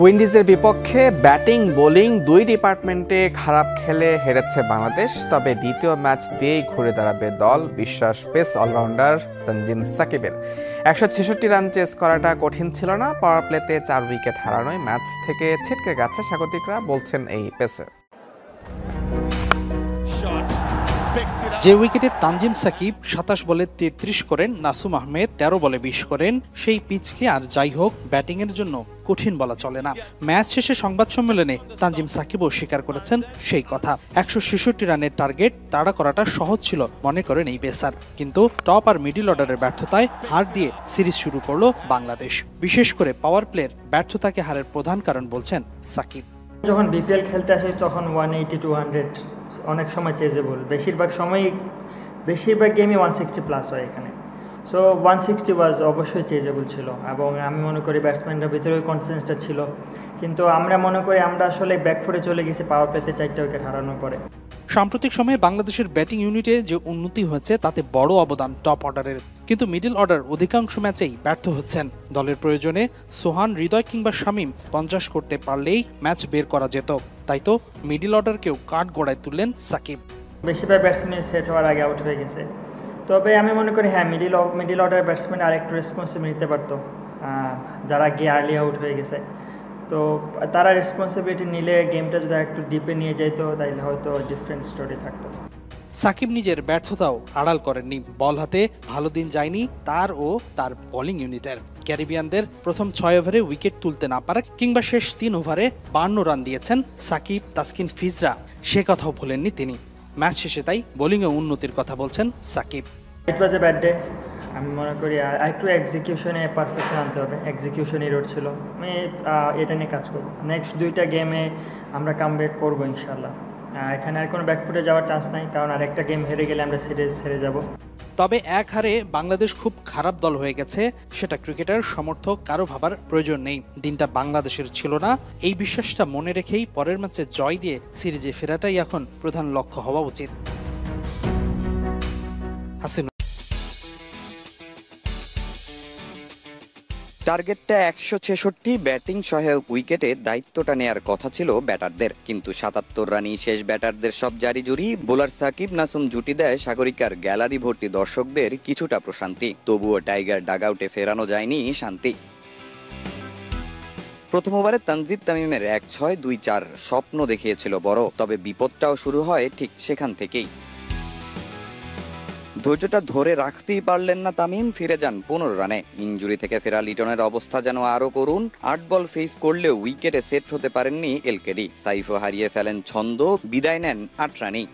উইন্ডিজের বিপক্ষে batting bowling দুই ডিপার্টমেন্টে খারাপ খেলে হেরেছে বাংলাদেশ। তবে দ্বিতীয় ম্যাচ দিয়েই ঘুরে দাঁড়াবে দল, বিশ্বাস পেস অলরাউন্ডার তানজিম সাকিবের। 166 রান চেস করাটা কঠিন ছিল না। পাওয়ার প্লেতে 4 উইকেট হারানোয় ম্যাচ থেকে ছিটকে গেছে স্বাগতিকরা, বলছেন এই পেসার। যে উইকেটে তানজিম সাকিব 27 বলে 33 করেন, নাসুম আহমেদ 13 বলে 20 করেন, সেই পিচকে আর যাই হোক ব্যাটিংয়ের জন্য কঠিন বলা চলে না। ম্যাচ শেষে সংবাদ সম্মেলনে তানজিম সাকিবও স্বীকার করেছেন সেই কথা। 166 রানের টার্গেট তাড়া করাটা সহজ ছিল মনে করেন এই পেসার, কিন্তু টপ আর মিডল অর্ডারের ব্যর্থতায় হার দিয়ে সিরিজ শুরু করলো বাংলাদেশ। বিশেষ করে পাওয়ার প্লের ব্যর্থতাকে হারের প্রধান কারণ বলছেন সাকিব। যখন বিপিএল খেলতে আসে তখন 180-200 অনেক সময় চেজেবল, বেশিরভাগ গেমই 160+ হয় এখানে। সো 160 ওয়াজ অবশ্যই চেজেবল ছিল, এবং আমি মনে করি ব্যাটসম্যানদের ভিতরে ওই কনফিডেন্সটা ছিল। কিন্তু আমরা মনে করি আমরা আসলে ব্যাকফুটে চলে গেছি পাওয়ার প্লেতে 4টা উইকেট হারানোর পরে। সাম্প্রতিক সময়ে বাংলাদেশের ব্যাটিং ইউনিটে যে উন্নতি হয়েছে তাতে বড় অবদান টপ অর্ডারের, কিন্তু মিডল অর্ডার অধিকাংশ ম্যাচেই ব্যর্থ হচ্ছেন। দলের প্রয়োজনে সোহান, হৃদয় কিংবা শামীম 50 করতে পারলেই ম্যাচ বের করা যেত। তাই তো মিডল অর্ডারকেও কাঠ গড়ায় তুললেন সাকিব। বেশিরভাগ ব্যাটসম্যান সেট হওয়ার আগে আউট হয়ে গেছে। তবে আমি মনে করি হ্যাঁ, মিডল অর্ডার ব্যাটসম্যান আর একটু রেসপন্সিবিলিটি নিতে পারতো, যারা গিয়ে আর্লি আউট হয়ে গেছে। তো তারা রেসপন্সিবিলিটি নিলে গেমটা যদি একটু ডিপে নিয়ে যেত তাহলে হয়তো ডিফারেন্ট স্টোরি থাকতো। সাকিব নিজের ব্যর্থতাও আড়াল করেননি। বল হাতে ভালো দিন যায়নি তার ও তার বোলিং ইউনিটের। ক্যারিবিয়ানদের প্রথম 6 ওভারে উইকেট তুলতে না পারা কিংবা শেষ 3 ওভারে 52 রান দিয়েছেন সাকিব, তাসকিন, ফিজরা, সে কথাও ভোলেননি তিনি। ম্যাচ শেষে তাই বোলিংয়ে উন্নতির কথা বলছেন সাকিব। ইট ওয়াজ এ ব্যাড ডে। আমি মনে করি আর একটু এক্সিকিউশনে পারফেকশন আনতে হবে। এক্সিকিউশন এরর ছিল, আমি এটা নিয়ে কাজ করব। নেক্সট 2টা গেমে আমরা কামব্যাক করবো ইনশাল্লাহ। এখানে আর কোনো ব্যাকফুটে যাওয়ার চান্স নাই, কারণ আরেকটা গেম হেরে গেলে আমরা সিরিজ হেরে যাব। তবে এক হারে বাংলাদেশ খুব খারাপ দল হয়ে গেছে সেটা ক্রিকেটার সমর্থক কারো ভাবার প্রয়োজন নেই। দিনটা বাংলাদেশের ছিল না, এই বিশ্বাসটা মনে রেখেই পরের ম্যাচে জয় দিয়ে সিরিজে ফেরাটাই এখন প্রধান লক্ষ্য হওয়া উচিত। টার্গেটটা 166, ব্যাটিং সহায়ক উইকেটে দায়িত্বটা নেয়ার কথা ছিল ব্যাটারদের, কিন্তু 77 রানই শেষ ব্যাটারদের সব জারি-জুরি। বোলার সাকিব নাসুম জুটি দেয় সাগরিকার গ্যালারি ভর্তি দর্শকদের কিছুটা প্রশান্তি। তবুও টাইগার ডাগআউটে ফেরানো যায়নি শান্তি। প্রথম ওভারে তানজিদ তামিমের 1-6-2-4 স্বপ্ন দেখিয়েছিল বড়, তবে বিপদটাও শুরু হয় ঠিক সেখান থেকেই। ধৈর্যটা ধরে রাখতেই পারলেন না তামিম, ফিরে যান 15 রানে। ইনজুরি থেকে ফেরা লিটনের অবস্থা যেন আরো করুন। 8 বল ফেস করলেও উইকেটে সেট হতে পারেননি এলকেডি। সাইফও হারিয়ে ফেলেন ছন্দ, বিদায় নেন 8 রানেই।